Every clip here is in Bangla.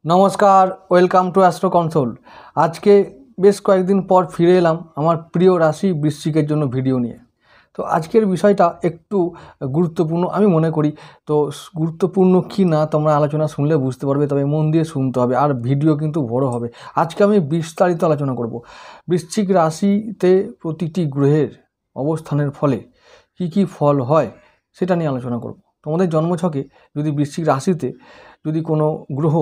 নমস্কার, ওয়েলকাম টু অ্যাস্ট্রো কনসোল। আজকে বেশ কয়েকদিন পর ফিরে এলাম আমার প্রিয় রাশি বৃশ্চিকের জন্য ভিডিও নিয়ে। তো আজকের বিষয়টা একটু গুরুত্বপূর্ণ আমি মনে করি। তো গুরুত্বপূর্ণ কি না তোমরা আলোচনা শুনলে বুঝতে পারবে, তবে মন দিয়ে শুনতে হবে, আর ভিডিও কিন্তু বড় হবে। আজকে আমি বিস্তারিত আলোচনা করব বৃশ্চিক রাশিতে প্রতিটি গ্রহের অবস্থানের ফলে কি কি ফল হয় সেটা নিয়ে আলোচনা করব। তোমাদের জন্মছকে যদি বৃশ্চিক রাশিতে যদি কোনো গ্রহ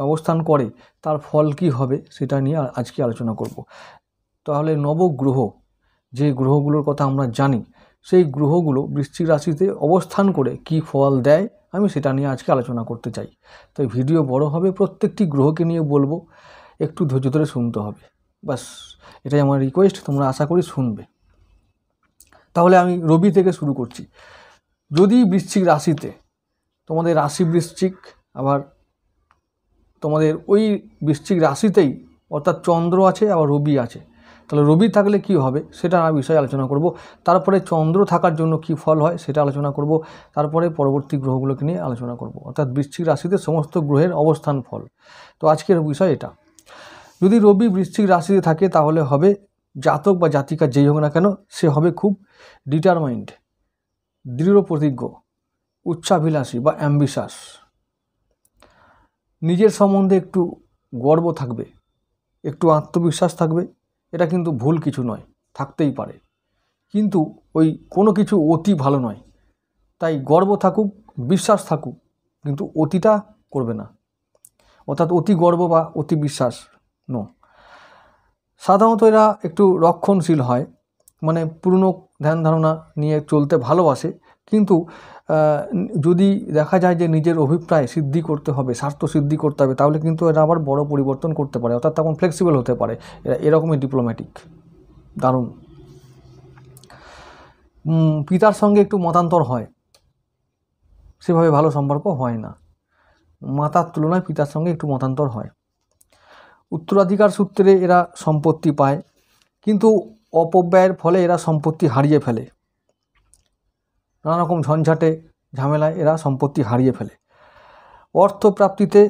অবস্থান করে তার ফল কি হবে সেটা নিয়ে আজকে আলোচনা করব। তাহলে নবগ্রহ, যে গ্রহগুলোর কথা আমরা জানি, সেই গ্রহগুলো বৃশ্চিক রাশিতে অবস্থান করে কি ফল দেয় আমি সেটা নিয়ে আজকে আলোচনা করতে চাই। তাই ভিডিও বড় হবে, প্রত্যেকটি গ্রহকে নিয়ে বলবো, একটু ধৈর্য ধরে শুনতে হবে, বাস এটাই আমার রিকোয়েস্ট। তোমরা আশা করি শুনবে। তাহলে আমি রবি থেকে শুরু করছি। যদি বৃশ্চিক রাশিতে তোমাদের রাশি বৃশ্চিক, আবার তোমাদের ওই বৃশ্চিক রাশিতেই অর্থাৎ চন্দ্র আছে, আবার রবি আছে, তাহলে রবি থাকলে কি হবে সেটা বিষয়ে আলোচনা করব। তারপরে চন্দ্র থাকার জন্য কি ফল হয় সেটা আলোচনা করব। তারপরে পরবর্তী গ্রহগুলোকে নিয়ে আলোচনা করব, অর্থাৎ বৃশ্চিক রাশিতে সমস্ত গ্রহের অবস্থান ফল। তো আজকের বিষয় এটা। যদি রবি বৃশ্চিক রাশিতে থাকে তাহলে হবে জাতক বা জাতিকা যেই হোক না কেন, সে হবে খুব ডিটারমাইন্ড, দৃঢ় প্রতিজ্ঞ, উচ্চাভিলাষী বা অ্যাম্বিশাস। নিজের সম্বন্ধে একটু গর্ব থাকবে, একটু আত্মবিশ্বাস থাকবে। এটা কিন্তু ভুল কিছু নয়, থাকতেই পারে, কিন্তু ওই কোনো কিছু অতি ভালো নয়। তাই গর্ব থাকুক, বিশ্বাস থাকুক, কিন্তু অতিটা করবে না, অর্থাৎ অতি গর্ব বা অতি বিশ্বাস নো। সাধারণত এরা একটু রক্ষণশীল হয়, মানে পুরনো ধ্যান ধারণা নিয়ে চলতে ভালোবাসে, কিন্তু যদি দেখা যায় যে নিজের অভিপ্রায় সিদ্ধি করতে হবে, স্বার্থ সিদ্ধি করতে হবে, তাহলে কিন্তু এরা আবার বড় পরিবর্তন করতে পারে, অর্থাৎ তখন ফ্লেক্সিবল হতে পারে। এরা এরকমই ডিপ্লোম্যাটিক, দারুণ। পিতার সঙ্গে একটু মতান্তর হয়, সেভাবে ভালো সম্পর্ক হয় না, মাতার তুলনায় পিতার সঙ্গে একটু মতান্তর হয়। উত্তরাধিকার সূত্রে এরা সম্পত্তি পায়, কিন্তু অপব্যয়ের ফলে এরা সম্পত্তি হারিয়ে ফেলে। নানা রকম ঝঞ্ঝাটে ঝামেলায় এরা সম্পত্তি হারিয়ে ফেলে। অর্থপ্রাপ্তিতে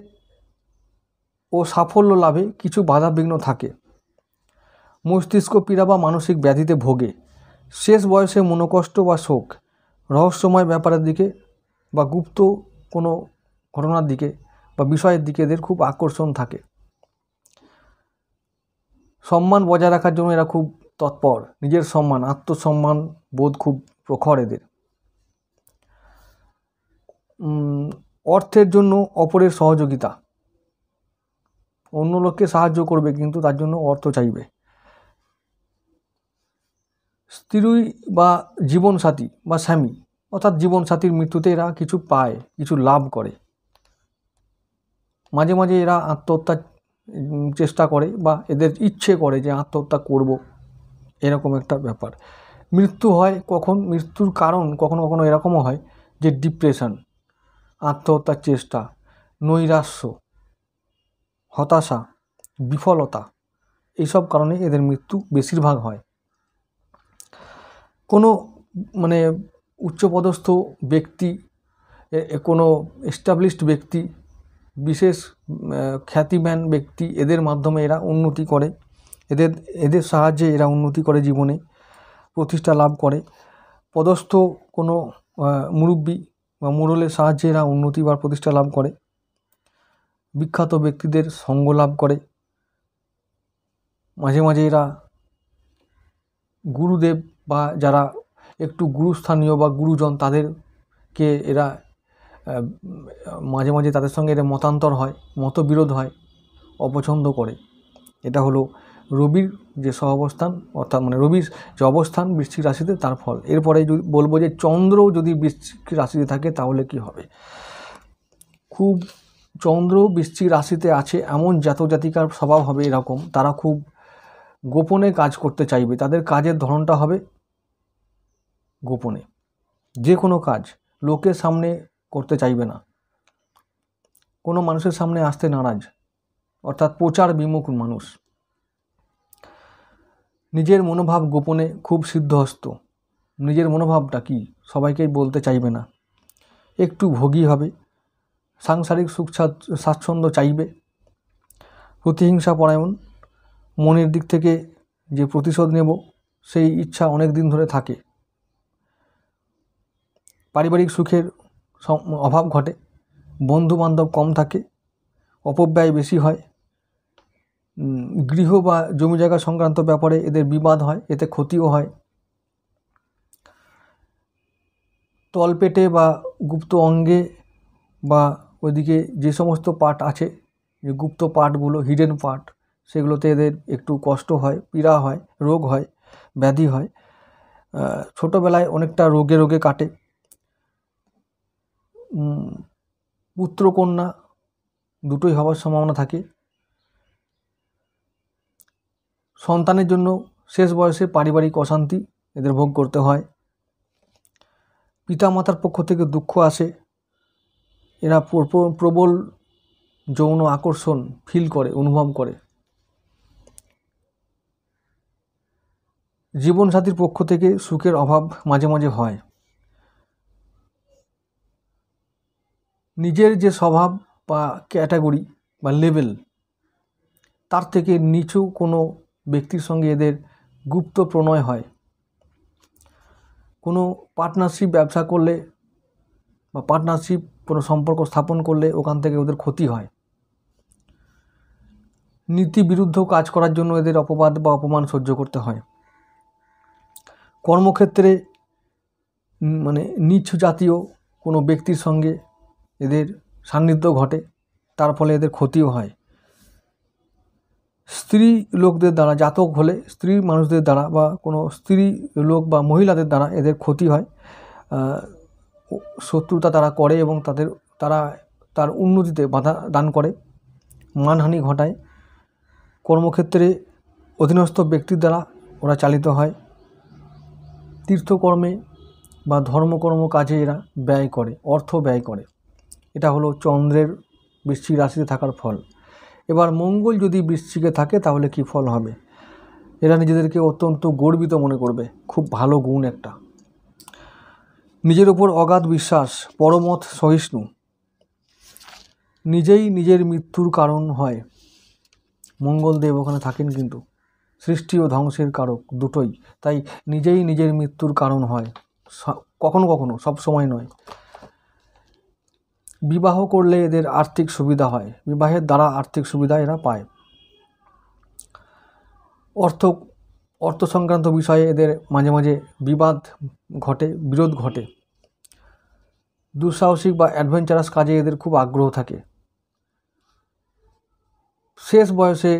ও সাফল্য লাভে কিছু বাধাবিঘ্ন থাকে। মস্তিষ্ক পীড়া বা মানসিক ব্যাধিতে ভোগে। শেষ বয়সে মনোকষ্ট বা শোক, রহস্যময় ব্যাপারের দিকে বা গুপ্ত কোনো ঘটনার দিকে বা বিষয়ের দিকে এদের খুব আকর্ষণ থাকে। সম্মান বজায় রাখার জন্য এরা খুব তৎপর, নিজের সম্মান, আত্মসম্মান বোধ খুব প্রখর এদের। অর্থের জন্য অপরের সহযোগিতা, অন্য লোককে সাহায্য করবে কিন্তু তার জন্য অর্থ চাইবে। স্ত্রী বা জীবনসাথী বা স্বামী, অর্থাৎ জীবনসাথীর মৃত্যুতে এরা কিছু পায়, কিছু লাভ করে। মাঝে মাঝে এরা আত্মহত্যার চেষ্টা করে বা এদের ইচ্ছে করে যে আত্মহত্যা করব, এরকম একটা ব্যাপার। মৃত্যু হয় কখন, মৃত্যুর কারণ কখনো কখনো এরকমও হয় যে ডিপ্রেশন, আত্মহত্যার চেষ্টা, নৈরাশ্য, হতাশা, বিফলতা, এইসব কারণে এদের মৃত্যু বেশিরভাগ হয়। কোনো মানে উচ্চপদস্থ ব্যক্তি, কোনো এস্টাবলিশড ব্যক্তি, বিশেষ খ্যাতিমান ব্যক্তি, এদের মাধ্যমে এরা উন্নতি করে, এদের সাহায্যে এরা উন্নতি করে, জীবনে প্রতিষ্ঠা লাভ করে। পদস্থ কোনো মুরব্বী বা মোড়লের সাহায্যে এরা উন্নতি বা প্রতিষ্ঠা লাভ করে। বিখ্যাত ব্যক্তিদের সঙ্গ লাভ করে। মাঝে মাঝে এরা গুরুদেব বা যারা একটু গুরুস্থানীয় বা গুরুজন, তাদেরকে এরা মাঝে মাঝে তাদের সঙ্গে এরা মতান্তর হয়, মতবিরোধ হয়, অপছন্দ করে। এটা হলো রবির যে সহাবস্থান, অর্থাৎ মানে রবির যে অবস্থান বৃশ্চিক রাশিতে, তার ফল। এরপরে যদি বলবো যে চন্দ্র যদি বৃশ্চিক রাশিতে থাকে তাহলে কি হবে। খুব চন্দ্র বৃশ্চিক রাশিতে আছে এমন জাতক জাতিকার স্বভাব হবে এরকম, তারা খুব গোপনে কাজ করতে চাইবে। তাদের কাজের ধরনটা হবে গোপনে, যে কোনো কাজ লোকের সামনে করতে চাইবে না, কোনো মানুষের সামনে আসতে নারাজ, অর্থাৎ প্রচার বিমুখ মানুষ। নিজের মনোভাব গোপনে খুব সিদ্ধহস্ত, নিজের মনোভাবটা কি সবাইকে বলতে চাইবে না, একটু ভোগী হবে, সাংসারিক সুখ স্বাচ্ছন্দ্য চাইবে, প্রতিহিংসা পরায়ণ, মনের দিক থেকে যে প্রতিশোধ নেব সেই ইচ্ছা অনেক দিন ধরে থাকে। পারিবারিক সুখের অভাব ঘটে, বন্ধু বান্ধব কম থাকে, অপব্যয় বেশি হয়, গৃহ বা জমি জায়গা সংক্রান্ত ব্যাপারে এদের বিবাদ হয়, এতে ক্ষতিও হয়। তলপেটে বা গুপ্ত অঙ্গে বা ওইদিকে যে সমস্ত পার্ট আছে, যে গুপ্ত পার্টগুলো, হিডেন পার্ট, সেগুলোতে এদের একটু কষ্ট হয়, পীড়া হয়, রোগ হয়, ব্যাধি হয়। ছোটোবেলায় অনেকটা রোগে রোগে কাটে। পুত্র কন্যা দুটোই হওয়ার সম্ভাবনা থাকে। সন্তানের জন্য শেষ বয়সে পারিবারিক অশান্তি এদের ভোগ করতে হয়। পিতামাতার পক্ষ থেকে দুঃখ আসে, এরা প্রবল যৌন আকর্ষণ ফিল করে, অনুভব করে। জীবনসাথীর পক্ষ থেকে সুখের অভাব মাঝে মাঝে হয়। নিজের যে স্বভাব বা ক্যাটাগরি বা লেভেল, তার থেকে নিচু কোনো ব্যক্তির সঙ্গে এদের গুপ্ত প্রণয় হয়। কোনো পার্টনারশিপ ব্যবসা করলে বা পার্টনারশিপ কোনো সম্পর্ক স্থাপন করলে ওখান থেকে ওদের ক্ষতি হয়। নীতি বিরুদ্ধ কাজ করার জন্য এদের অপবাদ বা অপমান সহ্য করতে হয়। কর্মক্ষেত্রে মানে নিচ জাতীয় কোনো ব্যক্তির সঙ্গে এদের সান্নিধ্য ঘটে, তার ফলে এদের ক্ষতিও হয়। স্ত্রী লোকদের দ্বারা, জাতক হলে স্ত্রী মানুষদের দ্বারা বা কোনো স্ত্রী লোক বা মহিলাদের দ্বারা এদের ক্ষতি হয়, শত্রুতা তারা করে এবং তার উন্নতিতে বাধা দান করে, মানহানি ঘটায়। কর্মক্ষেত্রে অধীনস্থ ব্যক্তির দ্বারা ওরা চালিত হয়। তীর্থকর্মে বা ধর্মকর্ম কাজে এরা ব্যয় করে, অর্থ ব্যয় করে। এটা হলো চন্দ্রের বৃশ্চিক রাশিতে থাকার ফল। এবার মঙ্গল যদি বৃশ্চিকে থাকে তাহলে কি ফল হবে? এরা নিজেদেরকে অত্যন্ত গর্বিত মনে করবে, খুব ভালো গুণ একটা। নিজের ওপর অগাধ বিশ্বাস, পরমত সহিষ্ণু, নিজেই নিজের মৃত্যুর কারণ হয়। মঙ্গলদেব ওখানে থাকেন কিন্তু, সৃষ্টি ও ধ্বংসের কারক দুটোই, তাই নিজেই নিজের মৃত্যুর কারণ হয়, কখনো কখনো, সব সময় নয়। বিবাহ করলে এদের আর্থিক সুবিধা হয়, বিবাহের দ্বারা আর্থিক সুবিধা এরা পায়। অর্থ সংক্রান্ত বিষয়ে এদের মাঝে মাঝে বিবাদ ঘটে, বিরোধ ঘটে। দুঃসাহসিক বা অ্যাডভেঞ্চারাস কাজে এদের খুব আগ্রহ থাকে। শেষ বয়সে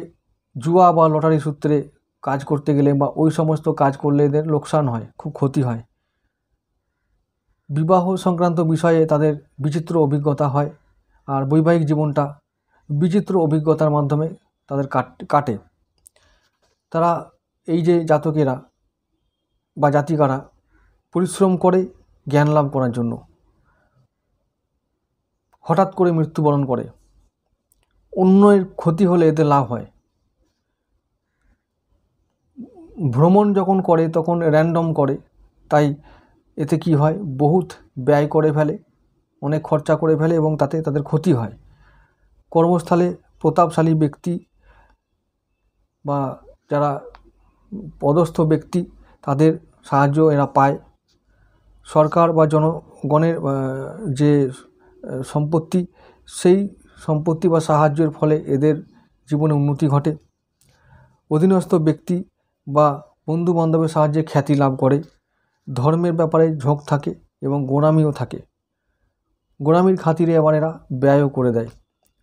জুয়া বা লটারি সূত্রে কাজ করতে গেলে বা ওই সমস্ত কাজ করলে এদের লোকসান হয়, খুব ক্ষতি হয়। বিবাহ সংক্রান্ত বিষয়ে তাদের বিচিত্র অভিজ্ঞতা হয়, আর বৈবাহিক জীবনটা বিচিত্র অভিজ্ঞতার মাধ্যমে তাদের কাটে। তারা এই যে জাতকেরা বা জাতিকারা পরিশ্রম করে জ্ঞান লাভ করার জন্য, হঠাৎ করে মৃত্যুবরণ করে। অন্যের ক্ষতি হলে এদের লাভ হয়। ভ্রমণ যখন করে তখন র্যান্ডম করে, তাই এতে কি হয়, বহুত ব্যয় করে ফেলে, অনেক খরচা করে ফেলে এবং তাতে তাদের ক্ষতি হয়। কর্মস্থলে প্রতাপশালী ব্যক্তি বা যারা পদস্থ ব্যক্তি, তাদের সাহায্য এরা পায়। সরকার বা জনগণের যে সম্পত্তি, সেই সম্পত্তি বা সাহায্যের ফলে এদের জীবনে উন্নতি ঘটে। অধীনস্থ ব্যক্তি বা বন্ধু বান্ধবের সাহায্যে খ্যাতি লাভ করে। ধর্মের ব্যাপারে ঝোঁক থাকে এবং গোঁড়ামিও থাকে। গোঁড়ামির খাতিরে আবার এরা ব্যয়ও করে দেয়,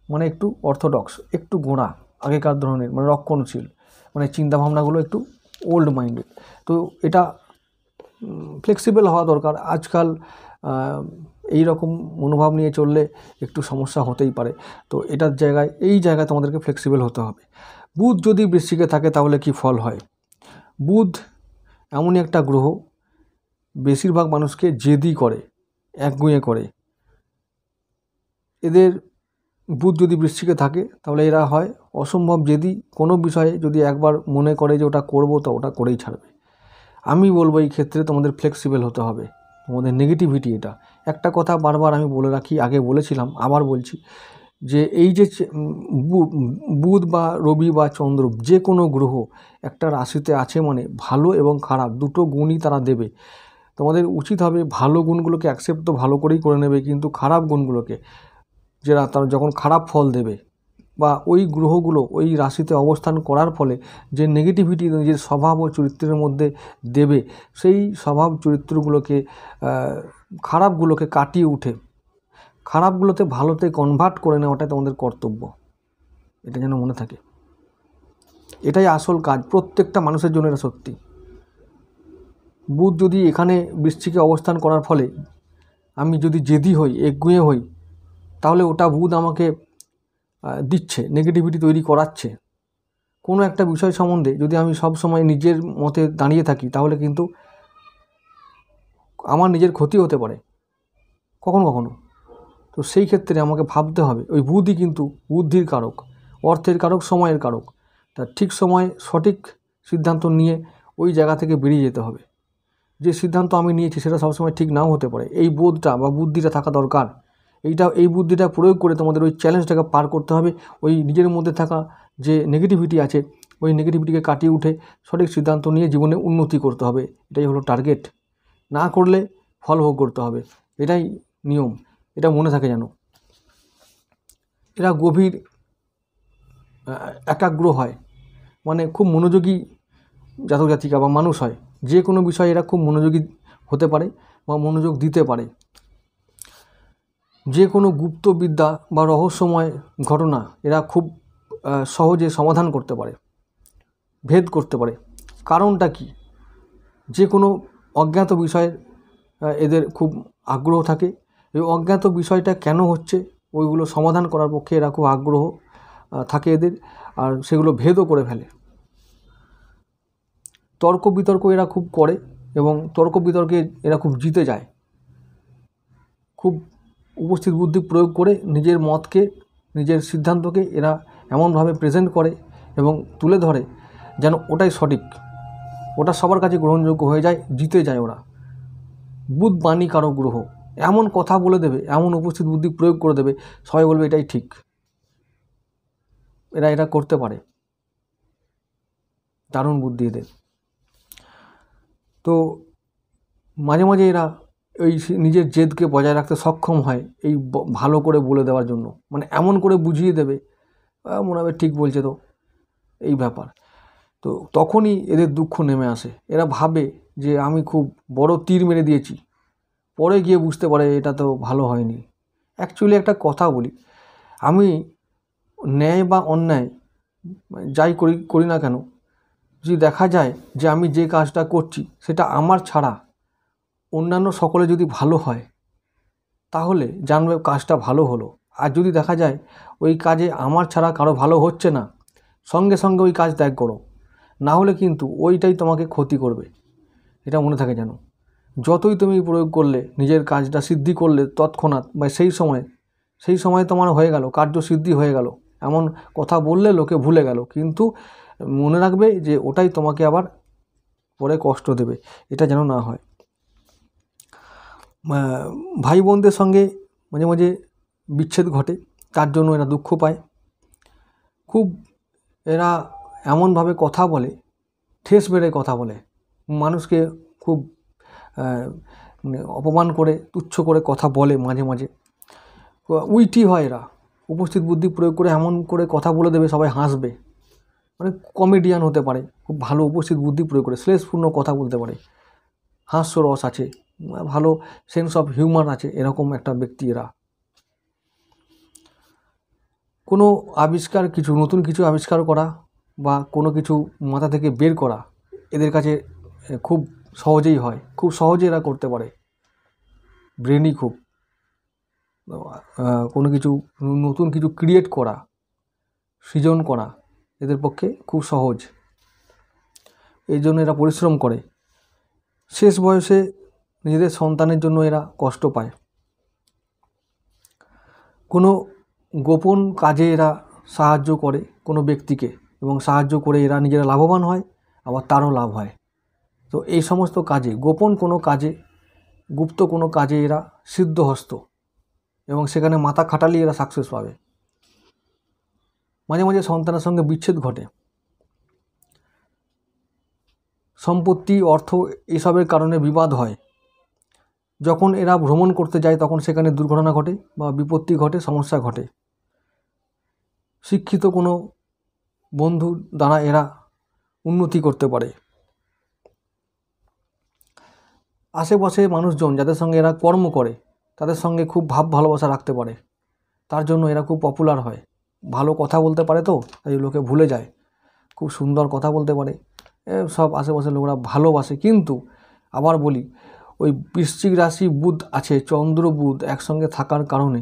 মানে একটু অর্থোডক্স, একটু গোঁড়া, আগেকার ধরনের, মানে রক্ষণশীল, মানে চিন্তাভাবনাগুলো একটু ওল্ড মাইন্ডেড। তো এটা ফ্লেক্সিবল হওয়া দরকার। আজকাল এই রকম মনোভাব নিয়ে চললে একটু সমস্যা হতেই পারে। তো এটার জায়গায় এই জায়গায় তোমাদেরকে ফ্লেক্সিবল হতে হবে। বুধ যদি বৃশ্চিকে থাকে তাহলে কি ফল হয়? বুধ এমনই একটা গ্রহ বেশিরভাগ মানুষকে জেদি করে, একগুঁয়ে করে। এদের বুধ যদি বৃশ্চিকে থাকে তাহলে এরা হয় অসম্ভব জেদি। কোনো বিষয়ে যদি একবার মনে করে যে ওটা করবো তো ওটা করেই ছাড়বে। আমি বলবো এই ক্ষেত্রে তোমাদের ফ্লেক্সিবল হতে হবে। তোমাদের নেগেটিভিটি, এটা একটা কথা বারবার আমি বলে রাখি, আগে বলেছিলাম আবার বলছি, যে এই যে বুধ বা রবি বা চন্দ্র যে কোনো গ্রহ একটা রাশিতে আছে মানে ভালো এবং খারাপ দুটো গুণই তারা দেবে। তোমাদের উচিত হবে ভালো গুণগুলোকে অ্যাকসেপ্ট তো ভালো করেই করে নেবে, কিন্তু খারাপ গুণগুলোকে, যারা তারা যখন খারাপ ফল দেবে বা ওই গ্রহগুলো ওই রাশিতে অবস্থান করার ফলে যে নেগেটিভিটি নিজের স্বভাব ও চরিত্রের মধ্যে দেবে, সেই স্বভাব চরিত্রগুলোকে খারাপগুলোকে কাটিয়ে উঠে খারাপগুলোতে ভালোতে কনভার্ট করে নেওয়াটাই তোমাদের কর্তব্য। এটা যেন মনে থাকে, এটাই আসল কাজ প্রত্যেকটা মানুষের জন্য। এটা সত্যি। বুধ যদি এখানে বৃশ্চিকে অবস্থান করার ফলে আমি যদি জেদি হই, একগুঁয়ে হই, তাহলে ওটা বুধ আমাকে দিচ্ছে, নেগেটিভিটি তৈরি করাচ্ছে। কোনো একটা বিষয় সম্বন্ধে যদি আমি সব সময় নিজের মতে দাঁড়িয়ে থাকি তাহলে কিন্তু আমার নিজের ক্ষতি হতে পারে কখনো কখনো। তো সেই ক্ষেত্রে আমাকে ভাবতে হবে, ওই বুধই কিন্তু বুদ্ধির কারক, অর্থের কারক, সময়ের কারক। তা ঠিক সময়ে সঠিক সিদ্ধান্ত নিয়ে ওই জায়গা থেকে বেরিয়ে যেতে হবে। যে সিদ্ধান্ত আমি নিয়েছি সেটা সবসময় ঠিক নাও হতে পারে, এই বোধটা বা বুদ্ধিটা থাকা দরকার। এই বুদ্ধিটা প্রয়োগ করে তোমাদের ওই চ্যালেঞ্জটাকে পার করতে হবে। ওই নিজের মধ্যে থাকা যে নেগেটিভিটি আছে ওই নেগেটিভিটিকে কাটিয়ে উঠে সঠিক সিদ্ধান্ত নিয়ে জীবনে উন্নতি করতে হবে। এটাই হলো টার্গেট। না করলে ফল ভোগ করতে হবে, এটাই নিয়ম। এটা মনে থাকে যেন। এরা গভীর একাগ্র হয়, মানে খুব মনোযোগী জাতক জাতিকা বা মানুষ হয়। যে কোনো বিষয়ে এরা খুব মনোযোগী হতে পারে বা মনোযোগ দিতে পারে। যে কোনো গুপ্তবিদ্যা বা রহস্যময় ঘটনা এরা খুব সহজে সমাধান করতে পারে, ভেদ করতে পারে। কারণটা কি? যে কোনো অজ্ঞাত বিষয়ে এদের খুব আগ্রহ থাকে। এই অজ্ঞাত বিষয়টা কেন হচ্ছে ওইগুলো সমাধান করার পক্ষে এরা খুব আগ্রহ থাকে এদের, আর সেগুলো ভেদও করে ফেলে। তর্ক বিতর্ক এরা খুব করে এবং তর্ক বিতর্কে এরা খুব জিতে যায়। খুব উপস্থিত বুদ্ধি প্রয়োগ করে নিজের মতকে, নিজের সিদ্ধান্তকে এরা এমনভাবে প্রেজেন্ট করে এবং তুলে ধরে যেন ওটাই সঠিক, ওটা সবার কাছে গ্রহণযোগ্য হয়ে যায়, জিতে যায় ওরা। বুধ বাণী কারক গ্রহ, এমন কথা বলে দেবে, এমন উপস্থিত বুদ্ধি প্রয়োগ করে দেবে, সবাই বলবে এটাই ঠিক। এটা করতে পারে, দারুণ বুদ্ধি এদের। তো মাঝে মাঝে এরা ওই নিজের জেদকে বজায় রাখতে সক্ষম হয় এই ভালো করে বলে দেওয়ার জন্য, মানে এমন করে বুঝিয়ে দেবে মনে হবে ঠিক বলছে তো, এই ব্যাপার। তো তখনই এদের দুঃখ নেমে আসে। এরা ভাবে যে আমি খুব বড় তীর মেরে দিয়েছি, পরে গিয়ে বুঝতে পারে এটা তো ভালো হয়নি। অ্যাকচুয়ালি একটা কথা বলি, আমি ন্যায় বা অন্যায় যাই করি না কেন, যদি দেখা যায় যে আমি যে কাজটা করছি সেটা আমার ছাড়া অন্যান্য সকলে যদি ভালো হয় তাহলে জানবে কাজটা ভালো হলো। আর যদি দেখা যায় ওই কাজে আমার ছাড়া কারো ভালো হচ্ছে না, সঙ্গে সঙ্গে ওই কাজ ত্যাগ করো, না হলে কিন্তু ওইটাই তোমাকে ক্ষতি করবে। এটা মনে থাকে যেন। যতই তুমি প্রয়োগ করলে, নিজের কাজটা সিদ্ধি করলে তৎক্ষণাৎ বা সেই সময় তোমার হয়ে গেল, কার্যসিদ্ধি হয়ে গেল, এমন কথা বললে লোকে ভুলে গেল, কিন্তু মনে রাখবে যে ওটাই তোমাকে আবার পরে কষ্ট দেবে। এটা যেন না হয়। ভাই বোনদের সঙ্গে মাঝে মাঝে বিচ্ছেদ ঘটে, তার জন্য এরা দুঃখ পায়। খুব এরা এমনভাবে কথা বলে, ঠেস মেরে কথা বলে, মানুষকে খুব অপমান করে, তুচ্ছ করে কথা বলে। মাঝে মাঝে উইটি হয় এরা, উপস্থিত বুদ্ধি প্রয়োগ করে এমন করে কথা বলে দেবে সবাই হাসবে। মানে কমেডিয়ান হতে পারে, খুব ভালো উপস্থিত বুদ্ধি প্রয়োগ করে শ্লেষপূর্ণ কথা বলতে পারে, হাস্যরস আছে, ভালো সেন্স অফ হিউমার আছে, এরকম একটা ব্যক্তি এরা। কোনো আবিষ্কার, কিছু নতুন কিছু আবিষ্কার করা বা কোনো কিছু মাথা থেকে বের করা এদের কাছে খুব সহজেই হয়, খুব সহজে এরা করতে পারে, ব্রেনই খুব। কোনো কিছু নতুন কিছু ক্রিয়েট করা, সৃজন করা এদের পক্ষে খুব সহজ। এই জন্য এরা পরিশ্রম করে। শেষ বয়সে নিজেদের সন্তানের জন্য এরা কষ্ট পায়। কোনো গোপন কাজে এরা সাহায্য করে কোনো ব্যক্তিকে, এবং সাহায্য করে এরা নিজেরা লাভবান হয়, আবার তারও লাভ হয়। তো এই সমস্ত কাজে, গোপন কোনো কাজে, গুপ্ত কোনো কাজে এরা সিদ্ধহস্ত, এবং সেখানে মাথা খাটালে এরা সাকসেস পাবে। মাঝে মাঝে সন্তানের সঙ্গে বিচ্ছেদ ঘটে। সম্পত্তি, অর্থ এসবের কারণে বিবাদ হয়। যখন এরা ভ্রমণ করতে যায় তখন সেখানে দুর্ঘটনা ঘটে বা বিপত্তি ঘটে, সমস্যা ঘটে। শিক্ষিত কোনো বন্ধু দ্বারা এরা উন্নতি করতে পারে। আশেপাশে মানুষজন যাদের সঙ্গে এরা কর্ম করে তাদের সঙ্গে খুব ভাব ভালোবাসা রাখতে পারে, তার জন্য এরা খুব পপুলার হয়। ভালো কথা বলতে পারে, তো তাই লোকে ভুলে যায়। খুব সুন্দর কথা বলতে পারে, সব আশেপাশের লোকরা ভালোবাসে। কিন্তু আবার বলি, ওই বৃশ্চিক রাশি বুধ আছে, চন্দ্র বুধ একসঙ্গে থাকার কারণে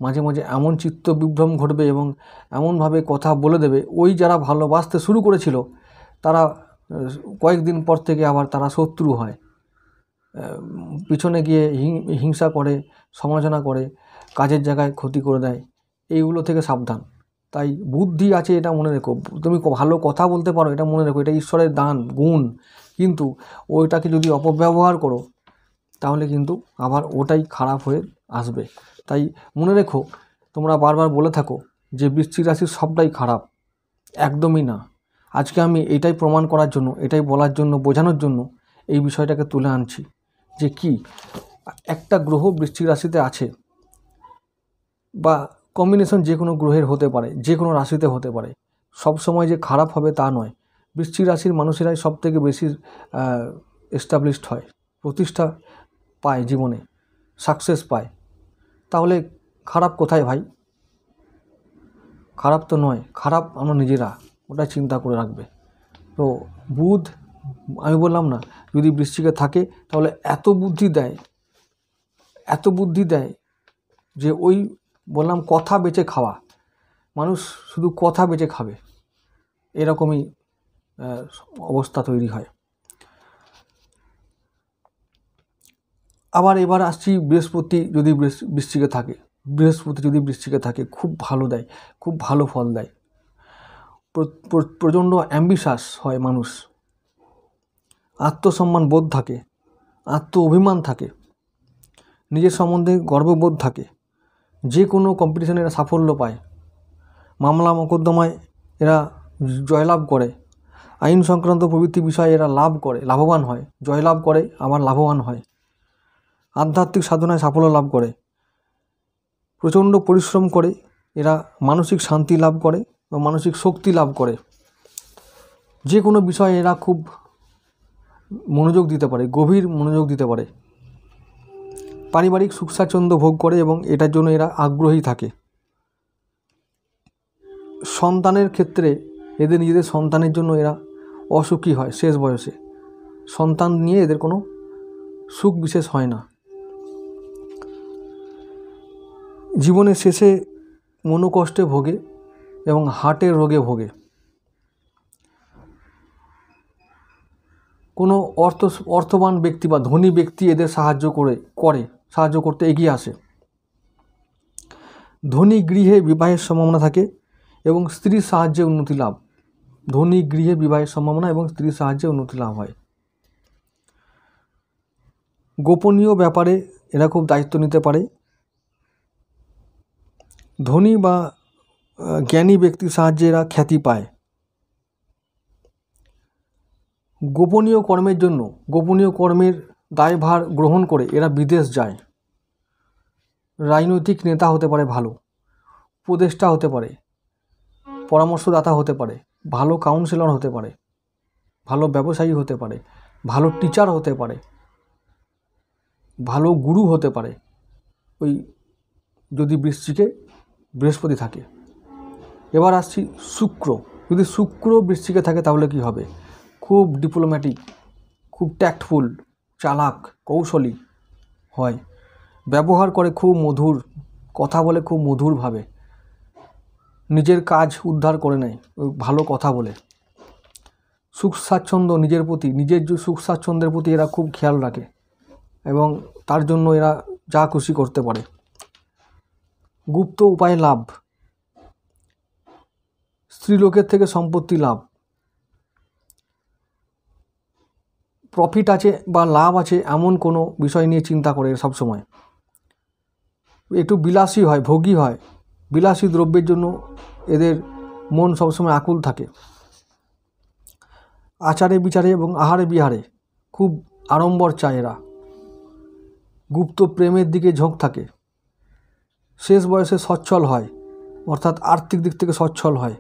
মাঝে মাঝে এমন চিত্ত বিভ্রম ঘটবে এবং এমনভাবে কথা বলে দেবে, ওই যারা ভালোবাসতে শুরু করেছিল তারা কয়েকদিন পর থেকে আবার তারা শত্রু হয়, পিছনে গিয়ে হিংসা করে, সমালোচনা করে, কাজের জায়গায় ক্ষতি করে দেয়। এইগুলো থেকে সাবধান। তাই বুদ্ধি আছে এটা মনে রেখো, তুমি ভালো কথা বলতে পারো এটা মনে রেখো, এটা ঈশ্বরের দান, গুণ। কিন্তু ওইটাকে যদি অপব্যবহার করো তাহলে কিন্তু আবার ওটাই খারাপ হয়ে আসবে। তাই মনে রেখো, তোমরা বারবার বলে থাকো যে বৃশ্চিক রাশির সবটাই খারাপ, একদমই না। আজকে আমি এটাই প্রমাণ করার জন্য, এটাই বলার জন্য, বোঝানোর জন্য এই বিষয়টাকে তুলে আনছি যে কি একটা গ্রহ বৃশ্চিক রাশিতে আছে, বা কম্বিনেশন যে কোনো গ্রহের হতে পারে, যে কোনো রাশিতে হতে পারে, সব সময় যে খারাপ হবে তা নয়। বৃশ্চিক রাশির মানুষেরাই সব থেকে বেশি এস্টাবলিশড হয়, প্রতিষ্ঠা পায় জীবনে, সাকসেস পায়। তাহলে খারাপ কোথায় ভাই? খারাপ তো নয়, খারাপ আমরা নিজেরা, ওটা চিন্তা করে রাখবে। তো বুধ, আমি বললাম না, যদি বৃশ্চিকে থাকে তাহলে এত বুদ্ধি দেয় যে ওই বললাম কথা বেচে খাওয়া, মানুষ শুধু কথা বেচে খাবে, এরকমই অবস্থা তৈরি হয়। আবার এবার আসছি বৃহস্পতি যদি বৃশ্চিকে থাকে, খুব ভালো দেয়, খুব ভালো ফল দেয়। প্রচণ্ড অ্যাম্বিশাস হয় মানুষ, আত্মসম্মান বোধ থাকে, আত্ম অভিমান থাকে, নিজের সম্বন্ধে গর্ববোধ থাকে, যে কোনো কম্পিটিশনে এরা সাফল্য পায়, মামলা মোকদ্দমায় এরা জয়লাভ করে, আইন সংক্রান্ত প্রভৃতি বিষয়ে এরা লাভবান হয়, জয়লাভ করে, আবার লাভবান হয়, আধ্যাত্মিক সাধনায় সাফল্য লাভ করে, প্রচণ্ড পরিশ্রম করে এরা মানসিক শান্তি লাভ করে বা মানসিক শক্তি লাভ করে, যে কোনো বিষয়ে এরা খুব মনোযোগ দিতে পারে, গভীর মনোযোগ দিতে পারে, পারিবারিক সুখ স্বাচ্ছন্দ্য ভোগ করে এবং এটার জন্য এরা আগ্রহী থাকে। সন্তানের ক্ষেত্রে এদের নিজেদের সন্তানের জন্য এরা অসুখী হয় শেষ বয়সে, সন্তান নিয়ে এদের কোনো সুখ বিশেষ হয় না। জীবনের শেষে মনোকষ্টে ভোগে এবং হার্টের রোগে ভোগে। কোনো অর্থবান ব্যক্তি বা ধনী ব্যক্তি এদের সাহায্য করতে এগিয়ে আসে। ধনী গৃহে বিবাহের সম্ভাবনা থাকে এবং স্ত্রীর সাহায্যে উন্নতি লাভ। ধনী গৃহে বিবাহের সম্ভাবনা এবং স্ত্রীর সাহায্যে উন্নতি লাভ হয়। গোপনীয় ব্যাপারে এরা খুব দায়িত্ব নিতে পারে। ধনী বা জ্ঞানী ব্যক্তির সাহায্যে এরা খ্যাতি পায়। গোপনীয় কর্মের দায়ভার গ্রহণ করে এরা বিদেশ যায়। রাজনৈতিক নেতা হতে পারে, ভালো উপদেষ্টা হতে পারে, পরামর্শদাতা হতে পারে, ভালো কাউন্সিলর হতে পারে, ভালো ব্যবসায়ী হতে পারে, ভালো টিচার হতে পারে, ভালো গুরু হতে পারে, ওই যদি বৃশ্চিকে বৃহস্পতি থাকে। এবার আসছি শুক্র। যদি শুক্র বৃশ্চিকে থাকে তাহলে কি হবে? খুব ডিপ্লোম্যাটিক, খুব ট্যাক্টফুল, চালাক, কৌশলী হয়, ব্যবহার করে খুব মধুর কথা বলে খুব মধুরভাবে, নিজের কাজ উদ্ধার করে নেয় ওই ভালো কথা বলে। সুখ স্বাচ্ছন্দ্য নিজের প্রতি, নিজের যে সুখ স্বাচ্ছন্দ্যের প্রতি এরা খুব খেয়াল রাখে এবং তার জন্য এরা যা খুশি করতে পারে। গুপ্ত উপায়ে লাভ, স্ত্রীলোকের থেকে সম্পত্তি লাভ, প্রফিট আছে বা লাভ আছে এমন কোনো বিষয় নিয়ে চিন্তা করে সবসময়। একটু বিলাসী হয়, ভোগী হয়, বিলাসী দ্রব্যের জন্য এদের মন সবসময় আকুল থাকে। আচারে বিচারে এবং আহারে বিহারে খুব আড়ম্বর চায় এরা। গুপ্ত প্রেমের দিকে ঝোঁক থাকে। শেষ বয়সে সচ্ছল হয়, অর্থাৎ আর্থিক দিক থেকে সচ্ছল হয়।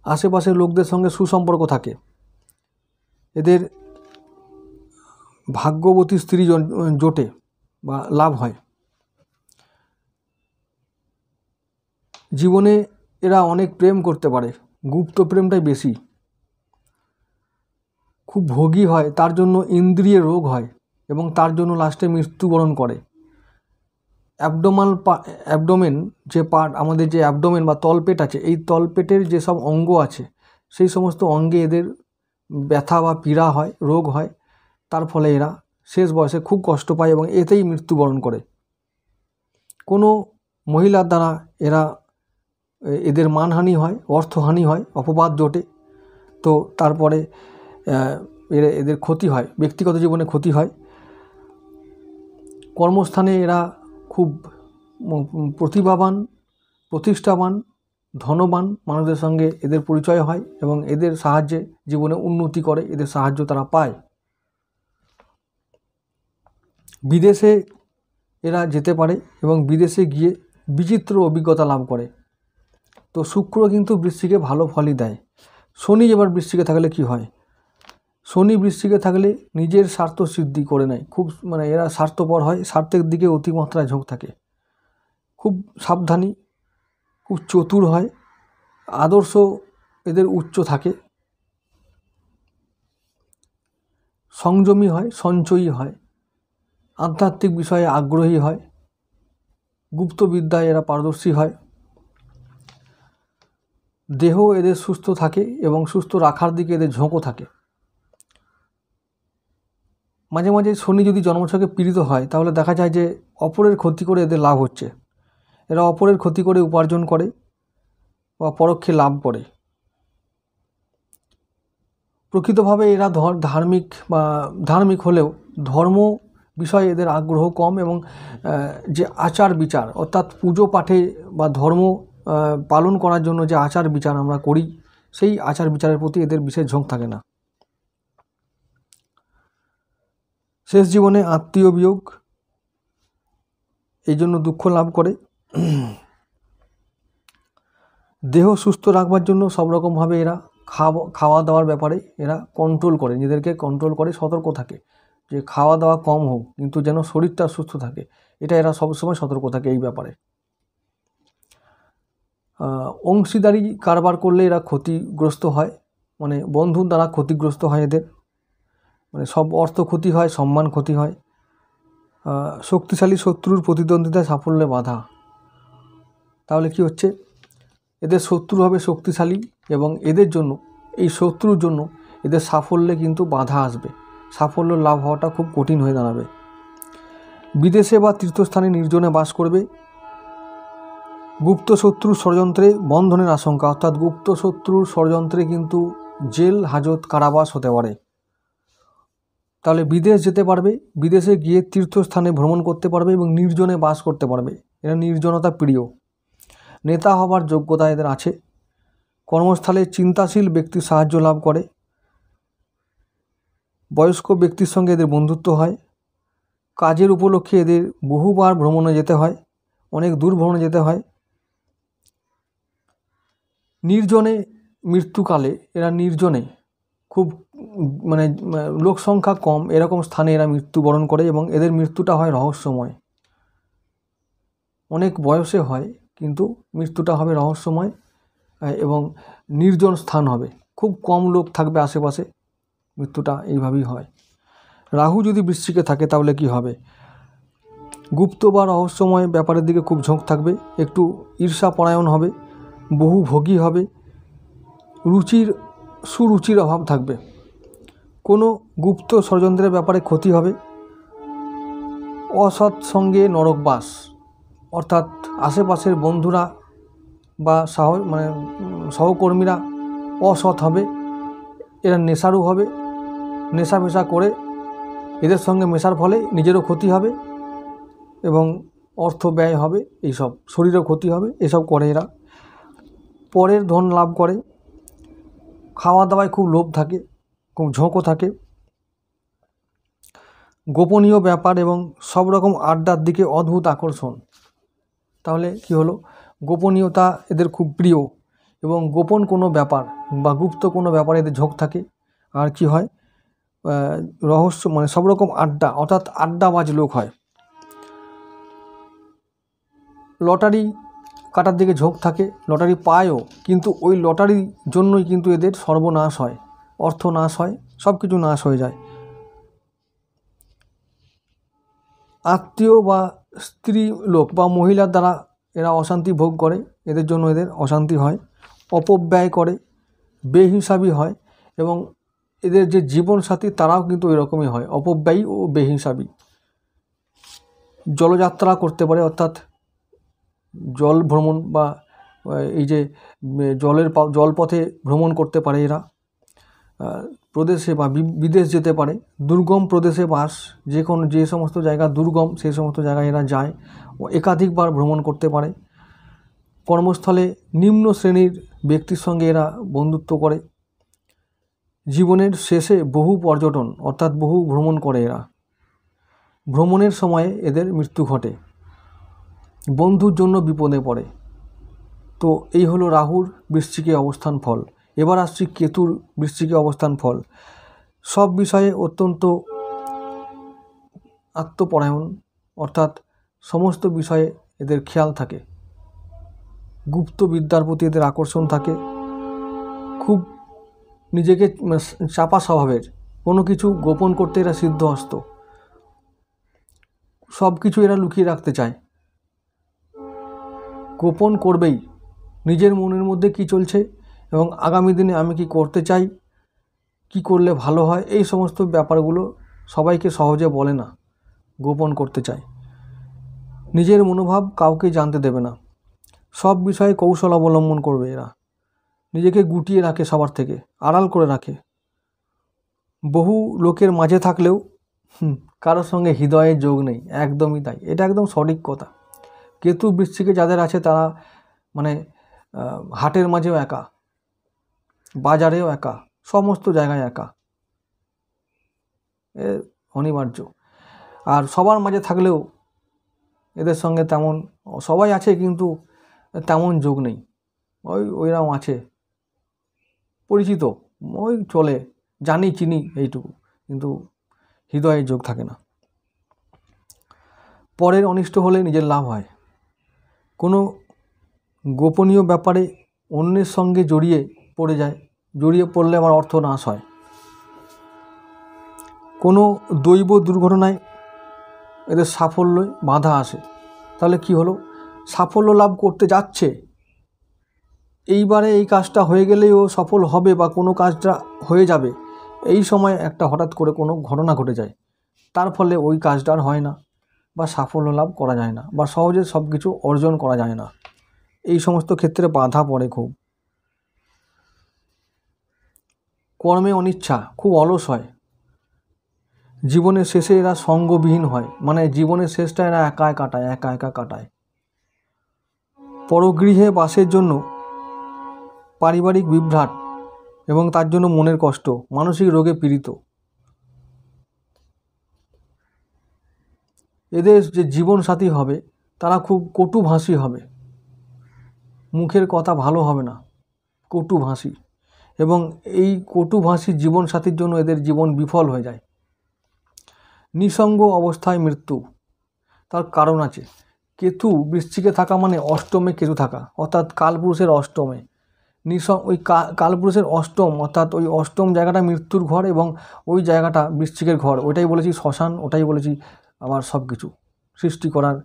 আশেপাশের লোকদের সঙ্গে সুসম্পর্ক থাকে। এদের ভাগ্যবতী স্ত্রী জোটে বা লাভ হয়। জীবনে এরা অনেক প্রেম করতে পারে, গুপ্ত প্রেমটাই বেশি। খুব ভোগী হয়, তার জন্য ইন্দ্রিয় রোগ হয় এবং তার জন্য লাস্টে মৃত্যুবরণ করে। অ্যাবডোমেন যে পার্ট, আমাদের যে অ্যাবডোমেন বা তলপেট আছে, এই তলপেটের যেসব অঙ্গ আছে সেই সমস্ত অঙ্গে এদের ব্যথা বা পীড়া হয়, রোগ হয়। তার ফলে এরা শেষ বয়সে খুব কষ্ট পায় এবং এতেই মৃত্যুবরণ করে। কোনো মহিলার দ্বারা এদের মানহানি হয়, অর্থহানি হয়, অপবাদ জোটে। তো তারপরে এদের ক্ষতি হয়, ব্যক্তিগত জীবনে ক্ষতি হয়। কর্মস্থানে এরা খুব প্রতিভাবান, প্রতিষ্ঠাবান, ধনবান মানুষদের সঙ্গে এদের পরিচয় হয় এবং এদের সাহায্যে জীবনে উন্নতি করে, এদের সাহায্য তারা পায়। বিদেশে এরা যেতে পারে এবং বিদেশে গিয়ে বিচিত্র অভিজ্ঞতা লাভ করে। তো শুক্র কিন্তু বৃশ্চিকে ভালো ফলই দেয়। শনি এবার বৃশ্চিকে থাকলে কি হয়? শনি বৃশ্চিকে থাকলে নিজের স্বার্থ সিদ্ধি করে নেয়, খুব এরা স্বার্থপর হয়, স্বার্থের দিকে অতিমাত্রায় ঝোঁক থাকে, খুব সাবধানী, খুব চতুর হয়, আদর্শ এদের উচ্চ থাকে, সংযমী হয়, সঞ্চয়ী হয়, আধ্যাত্মিক বিষয়ে আগ্রহী হয়, গুপ্তবিদ্যায় এরা পারদর্শী হয়। দেহ এদের সুস্থ থাকে এবং সুস্থ রাখার দিকে এদের ঝোঁকও থাকে। মাঝে মাঝে শনি যদি জন্মছকে পীড়িত হয় তাহলে দেখা যায় যে অপরের ক্ষতি করে এদের লাভ হচ্ছে। এরা অপরের ক্ষতি করে উপার্জন করে বা পরোক্ষে লাভ করে। প্রকৃতভাবে এরা ধার্মিক হলেও ধর্ম বিষয়ে এদের আগ্রহ কম এবং যে আচার বিচার, অর্থাৎ পুজো পাঠে বা ধর্ম পালন করার জন্য যে আচার বিচার আমরা করি, সেই আচার বিচারের প্রতি এদের বিশেষ ঝোঁক থাকে না। শেষ জীবনে আত্মীয় বিয়োগ, এই জন্য দুঃখ লাভ করে। দেহ সুস্থ রাখবার জন্য সব রকমভাবে এরা খাওয়া দাওয়ার ব্যাপারে এরা কন্ট্রোল করে, নিজেদেরকে কন্ট্রোল করে, সতর্ক থাকে যে খাওয়া দাওয়া কম হোক কিন্তু যেন শরীরটা সুস্থ থাকে, এটা এরা সবসময় সতর্ক থাকে এই ব্যাপারে। অংশীদারি কারবার করলে এরা ক্ষতিগ্রস্ত হয়, বন্ধুর দ্বারা ক্ষতিগ্রস্ত হয় এদের, সব অর্থ ক্ষতি হয়, সম্মান ক্ষতি হয়। শক্তিশালী শত্রুর প্রতিদ্বন্দ্বিতায় সাফল্যে বাধা। তাহলে কি হচ্ছে? এদের শত্রু হবে শক্তিশালী এবং এদের জন্য, এই শত্রুর জন্য এদের সাফল্যে কিন্তু বাধা আসবে, সাফল্য লাভ হওয়াটা খুব কঠিন হয়ে দাঁড়াবে। বিদেশে বা তীর্থস্থানে নির্জনে বাস করবে। গুপ্ত শত্রুর ষড়যন্ত্রে বন্ধনের আশঙ্কা, অর্থাৎ গুপ্ত শত্রুর ষড়যন্ত্রে কিন্তু জেল হাজত কারাবাস হতে পারে। তাহলে বিদেশ যেতে পারবে, বিদেশে গিয়ে তীর্থস্থানে ভ্রমণ করতে পারবে এবং নির্জনে বাস করতে পারবে। এরা নির্জনতা প্রিয়। নেতা হবার যোগ্যতা এদের আছে। কর্মস্থলে চিন্তাশীল ব্যক্তির সাহায্য লাভ করে। বয়স্ক ব্যক্তির সঙ্গে এদের বন্ধুত্ব হয়। কাজের উপলক্ষে এদের বহুবার ভ্রমণে যেতে হয়, অনেক দূর ভ্রমণে যেতে হয়। নির্জনে মৃত্যুকালে এরা নির্জনে খুব লোক সংখ্যা কম এরকম স্থানে এরা মৃত্যুবরণ করে এবং এদের মৃত্যুটা হয় রহস্যময়। অনেক বয়সে হয় কিন্তু মৃত্যুটা হবে রহস্যময় এবং নির্জন স্থান হবে, খুব কম লোক থাকবে আশেপাশে, মৃত্যুটা এইভাবেই হয়। রাহু যদি বৃশ্চিকে থাকে তাহলে কি হবে? গুপ্ত বা রহস্যময় ব্যাপারের দিকে খুব ঝোঁক থাকবে, একটু ঈর্ষাপরায়ণ হবে, বহু ভোগী হবে, সুরুচির অভাব থাকবে, কোনো গুপ্ত ষড়যন্ত্রের ব্যাপারে ক্ষতি হবে, অসৎ সঙ্গে নরকবাস, অর্থাৎ আশেপাশের বন্ধুরা বা সহকর্মীরা অসৎ হবে, এরা নেশারু হবে, নেশা করে এদের সঙ্গে মেশার ফলে নিজেরও ক্ষতি হবে এবং অর্থ ব্যয় হবে, এইসব শরীরেও ক্ষতি হবে, এসব করে এরা। পরের ধন লাভ করে, খাওয়া দাওয়ায় খুব লোভ থাকে, খুব ঝোঁকও থাকে, গোপনীয় ব্যাপার এবং সব রকম আড্ডার দিকে অদ্ভুত আকর্ষণ। তাহলে কি হলো, গোপনীয়তা এদের খুব প্রিয় এবং গোপন কোনো ব্যাপার বা গুপ্ত কোনো ব্যাপারে এদের ঝোঁক থাকে। আর কি হয়, রহস্য সব রকম আড্ডা, অর্থাৎ আড্ডাবাজ লোক হয়। লটারি কাটার দিকে ঝোঁক থাকে, লটারি পায়ও, কিন্তু ওই লটারির জন্যই কিন্তু এদের সর্বনাশ হয়, অর্থ নাশ হয়, সব কিছু নাশ হয়ে যায়। আত্মীয় বা স্ত্রী লোক বা মহিলার দ্বারা এরা অশান্তি ভোগ করে, এদের জন্য এদের অশান্তি হয়, অপব্যয় করে, বেহিসাবি হয় এবং এদের যে জীবনসাথী তারাও কিন্তু এরকমই হয়, অপব্যয়ী ও বেহিসাবি। জলযাত্রা করতে পারে, অর্থাৎ জল ভ্রমণ বা এই যে জলপথে ভ্রমণ করতে পারে এরা, প্রদেশে বা বিদেশ যেতে পারে, দুর্গম প্রদেশে বাস, যে সমস্ত জায়গা দুর্গম সেই সমস্ত জায়গায় এরা যায়, ও একাধিকবার ভ্রমণ করতে পারে। কর্মস্থলে নিম্ন শ্রেণীর ব্যক্তির সঙ্গে এরা বন্ধুত্ব করে। জীবনের শেষে বহু পর্যটন, অর্থাৎ বহু ভ্রমণ করে এরা। ভ্রমণের সময়ে এদের মৃত্যু ঘটে, বন্ধুর জন্য বিপদে পড়ে। তো এই হলো রাহুর বৃশ্চিকে অবস্থান ফল। এবার আসছি কেতুর বৃশ্চিকে অবস্থান ফল। সব বিষয়ে অত্যন্ত আত্মপরায়ণ, অর্থাৎ সমস্ত বিষয়ে এদের খেয়াল থাকে, গুপ্ত বিদ্যার প্রতি এদের আকর্ষণ থাকে, খুব নিজেকে চাপা স্বভাবের, কোনো কিছু গোপন করতে এরা সিদ্ধহস্ত, সব কিছু এরা লুকিয়ে রাখতে চায়, গোপন করবেই নিজের মনের মধ্যে কি চলছে এবং আগামী দিনে আমি কি করতে চাই, কি করলে ভালো হয়, এই সমস্ত ব্যাপারগুলো সবাইকে সহজে বলে না, গোপন করতে চায়। নিজের মনোভাব কাউকে জানতে দেবে না, সব বিষয়ে কৌশল অবলম্বন করবে এরা, নিজেকে গুটিয়ে রাখে, সবার থেকে আড়াল করে রাখে। বহু লোকের মাঝে থাকলেও কারোর সঙ্গে হৃদয়ের যোগ নেই, একদমই তাই, এটা একদম সঠিক কথা। কেতু বৃশ্চিকে যাদের আছে তারা হাটের মাঝেও একা, বাজারেও একা, সমস্ত জায়গায় একা, অনিবার্য। আর সবার মাঝে থাকলেও এদের সঙ্গে তেমন, সবাই আছে কিন্তু তেমন যোগ নেই, ওইরকম আছে, পরিচিত, ওই চলে, জানি চিনি এইটুকু, কিন্তু হৃদয়ের যোগ থাকে না। পরের অনিষ্ট হলে নিজের লাভ হয়, কোনো গোপনীয় ব্যাপারে অন্যের সঙ্গে জড়িয়ে পড়লে আমার অর্থ নাশ হয়। কোনো দৈব দুর্ঘটনায় এদের সাফল্যে বাধা আসে। তাহলে কি হলো, সাফল্য লাভ করতে যাচ্ছে, এইবারে এই কাজটা হয়ে গেলেই ও সফল হবে বা কোনো কাজটা হয়ে যাবে, এই সময় একটা হঠাৎ করে কোনো ঘটনা ঘটে যায়, তার ফলে ওই কাজটা আর হয় না বা সাফল্য লাভ করা যায় না বা সহজে সব কিছু অর্জন করা যায় না, এই সমস্ত ক্ষেত্রে বাধা পড়ে খুব। কর্মে অনিচ্ছা, খুব অলস হয়, জীবনের শেষে এরা সঙ্গবিহীন হয়, জীবনের শেষটা এরা একা কাটায়। পরগৃহে বাসের জন্য পারিবারিক বিভ্রাট এবং তার জন্য মনের কষ্ট, মানসিক রোগে পীড়িত। এদের যে জীবনসাথী হবে তারা খুব কটুভাষী হবে, মুখের কথা ভালো হবে না, কটুভাষী, এবং এই কটুভাষী জীবনসাথীর জন্য এদের জীবন বিফল হয়ে যায়। নিঃসঙ্গ অবস্থায় মৃত্যু, তার কারণ আছে। কেতু বৃশ্চিকে থাকা অষ্টমে কেতু থাকা, অর্থাৎ কালপুরুষের অষ্টমে, ওই কালপুরুষের অষ্টম, অর্থাৎ ওই অষ্টম জায়গাটা মৃত্যুর ঘর এবং ওই জায়গাটা বৃশ্চিকের ঘর, ওইটাই বলেছি শ্মশান, ওটাই বলেছি আবার সব কিছু সৃষ্টি করার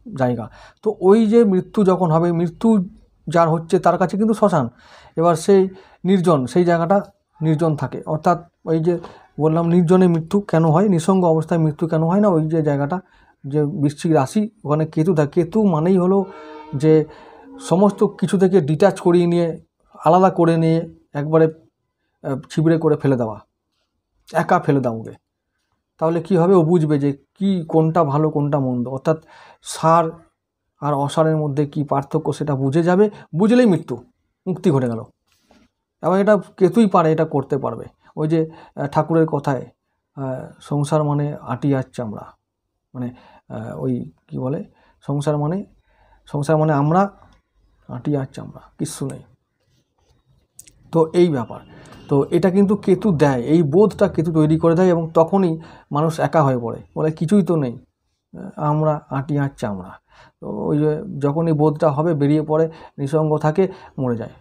জায়গা। তো ওই যে মৃত্যু যখন হবে, মৃত্যু যার হচ্ছে তার কাছে কিন্তু শ্মশান, এবার সেই নির্জন, সেই জায়গাটা নির্জন থাকে। অর্থাৎ ওই যে বললাম নির্জনে মৃত্যু কেন হয়, নিঃসঙ্গ অবস্থায় মৃত্যু কেন হয় না, ওই যে জায়গাটা যে বৃশ্চিক রাশি, ওখানে কেতু থাকে। কেতু মানেই হলো যে সমস্ত কিছু থেকে ডিট্যাচ করিয়ে নিয়ে, আলাদা করে নিয়ে একবারে ছিবড়ে করে ফেলে দেওয়া, একা ফেলে দাও ওকে। তাহলে কি হবে, ও বুঝবে যে কি কোনটা ভালো কোনটা মন্দ, অর্থাৎ সার আর অসারের মধ্যে কি পার্থক্য সেটা বুঝে যাবে, বুঝলেই মৃত্যু, মুক্তি ঘটে গেল। এবং এটা কেতুই পারে, এটা করতে পারবে। ওই যে ঠাকুরের কথায় সংসার মানে আটিয়ার চামড়া, মানে ওই কি বলে, সংসার মানে আমরা, আটিয়ার চামড়া, কিচ্ছু নেই। তো এই ব্যাপার, তো এটা কিন্তু কেতু দেয়, এই বোধটা কেতু তৈরি করে দেয়, এবং তখনই মানুষ একা হয়ে পড়ে, বলে কিছুই তো নেই, আমরা আটিয়ার চামড়া। তো ওই যে যখন এই বোধটা হবে, বেরিয়ে পড়ে, নিঃসঙ্গ থাকে, মরে যায়,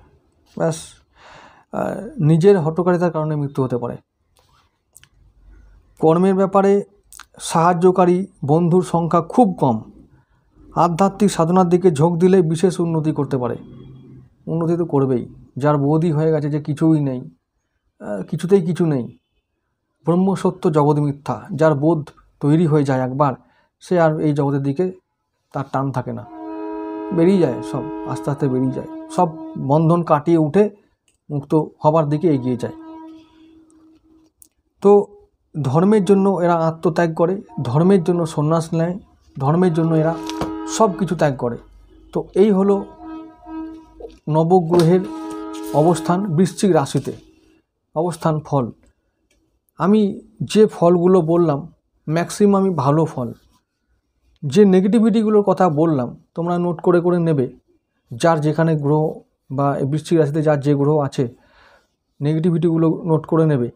ব্যাস। নিজের হঠকারিতার কারণে মৃত্যু হতে পারে। কর্মের ব্যাপারে সাহায্যকারী বন্ধুর সংখ্যা খুব কম। আধ্যাত্মিক সাধনার দিকে ঝোঁক দিলে বিশেষ উন্নতি করতে পারে। উন্নতি তো করবেই। যার বোধই হয়ে গেছে যে কিছুই নেই, কিছুতেই কিছু নেই, ব্রহ্মসত্য জগৎ মিথ্যা, যার বোধ তৈরি হয়ে যায় একবার, সে আর এই জগতের দিকে তার টান থাকে না, বেরিয়ে যায় সব, আস্তে আস্তে বেরিয়ে যায়, সব বন্ধন কাটিয়ে উঠে মুক্ত হবার দিকে এগিয়ে যায়। তো ধর্মের জন্য এরা আত্মত্যাগ করে, ধর্মের জন্য সন্ন্যাস নেয়, ধর্মের জন্য এরা সব কিছু ত্যাগ করে। তো এই হলো নবগ্রহের অবস্থান বৃশ্চিক রাশিতে, অবস্থান ফল। আমি যে ফলগুলো বললাম ম্যাক্সিমামই ভালো ফল। যে নেগেটিভিটিগুলোর কথা বললাম তোমরা নোট করে করে নেবে, যার যেখানে গ্রহ বা বৃশ্চিক রাশিতে যার যে গ্রহ আছে, নেগেটিভিটিগুলো নোট করে নেবে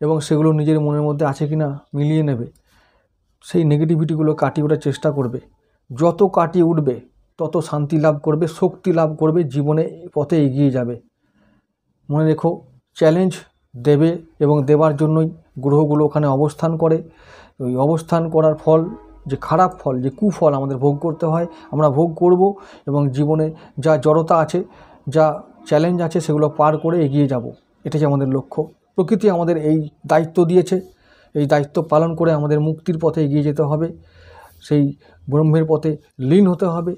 এবং সেগুলো নিজের মনের মধ্যে আছে কিনা মিলিয়ে নেবে। সেই নেগেটিভিটিগুলো কাটিয়ে ওঠার চেষ্টা করবে। যত কাটিয়ে উঠবে তত শান্তি লাভ করবে, শক্তি লাভ করবে, জীবনে পথে এগিয়ে যাবে। মনে রেখো, চ্যালেঞ্জ দেবে এবং দেবার জন্যই গ্রহগুলো ওখানে অবস্থান করে। ওই অবস্থান করার ফল, যে খারাপ ফল, যে কুফল আমাদের ভোগ করতে হয়, আমরা ভোগ করব এবং জীবনে যা জড়তা আছে, যা চ্যালেঞ্জ আছে, সেগুলো পার করে এগিয়ে যাব। এটাই আমাদের লক্ষ্য। প্রকৃতি আমাদের এই দায়িত্ব দিয়েছে, এই দায়িত্ব পালন করে আমাদের মুক্তির পথে এগিয়ে যেতে হবে, সেই ব্রহ্মের পথে লীন হতে হবে,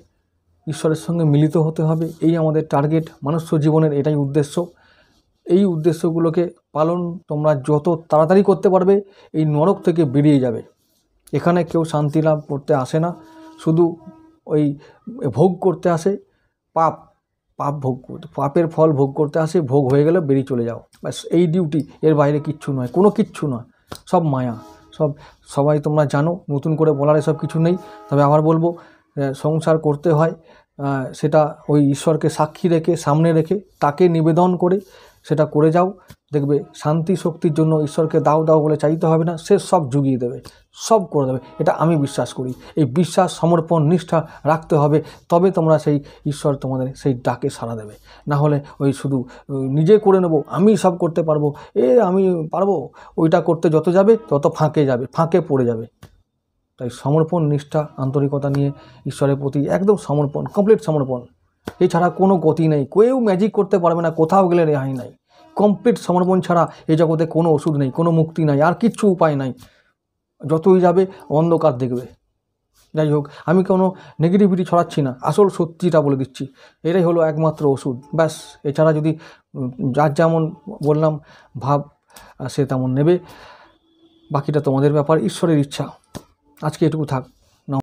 ঈশ্বরের সঙ্গে মিলিত হতে হবে। এই আমাদের টার্গেট, মনুষ্য জীবনের এটাই উদ্দেশ্য। এই উদ্দেশ্যগুলোকে পালন তোমরা যত তাড়াতাড়ি করতে পারবে, এই নরক থেকে বেরিয়ে যাবে। এখানে কেউ শান্তি লাভ করতে আসে না, শুধু ওই ভোগ করতে আসে, পাপ ভোগ করতে, পাপের ফল ভোগ করতে আসে, ভোগ হয়ে গেলে বেরিয়ে চলে যাও, ব্যাস এই ডিউটি, এর বাইরে কিচ্ছু নয়, কোনো কিচ্ছু নয়, সব মায়া, সবাই তোমরা জানো, নতুন করে বলার এসব কিছু নেই। তবে আবার বলবো, সংসার করতে হয় সেটা ওই ঈশ্বরকে সাক্ষী রেখে, সামনে রেখে, তাকে নিবেদন করে সেটা করে যাও, দেখবে শান্তি শক্তির জন্য ঈশ্বরকে দাও দাও বলে চাইতে হবে না, সে সব জুগিয়ে দেবে, সব করে দেবে। এটা আমি বিশ্বাস করি। এই বিশ্বাস, সমর্পণ, নিষ্ঠা রাখতে হবে, তবে তোমরা সেই ঈশ্বর তোমাদের সেই ডাকে সাড়া দেবে। না হলে ওই শুধু নিজে করে নেব, আমি সব করতে পারবো, আমি পারবো, ওইটা করতে যত যাবে তত ফাঁকে পড়ে যাবে। তাই সমর্পণ, নিষ্ঠা, আন্তরিকতা নিয়ে ঈশ্বরের প্রতি একদম সমর্পণ, কমপ্লিট সমর্পণ। এছাড়া কোনো গতি নেই, কেউ ম্যাজিক করতে পারবে না, কোথাও গেলে রেহাই নাই। কমপ্লিট সমর্পণ ছাড়া এই জগতে কোনো ওষুধ নেই, কোনো মুক্তি নাই, আর কিচ্ছু উপায় নাই। যতই যাবে অন্ধকার দেখবে। যাই হোক, আমি কোনো নেগেটিভিটি ছড়াচ্ছি না, আসল সত্যিটা বলে দিচ্ছি, এটাই হলো একমাত্র ওষুধ, ব্যাস। এছাড়া যদি যার যেমন বললাম ভাব, সে তেমন নেবে, বাকিটা তোমাদের ব্যাপার, ঈশ্বরের ইচ্ছা। আজকে এটুকু থাক।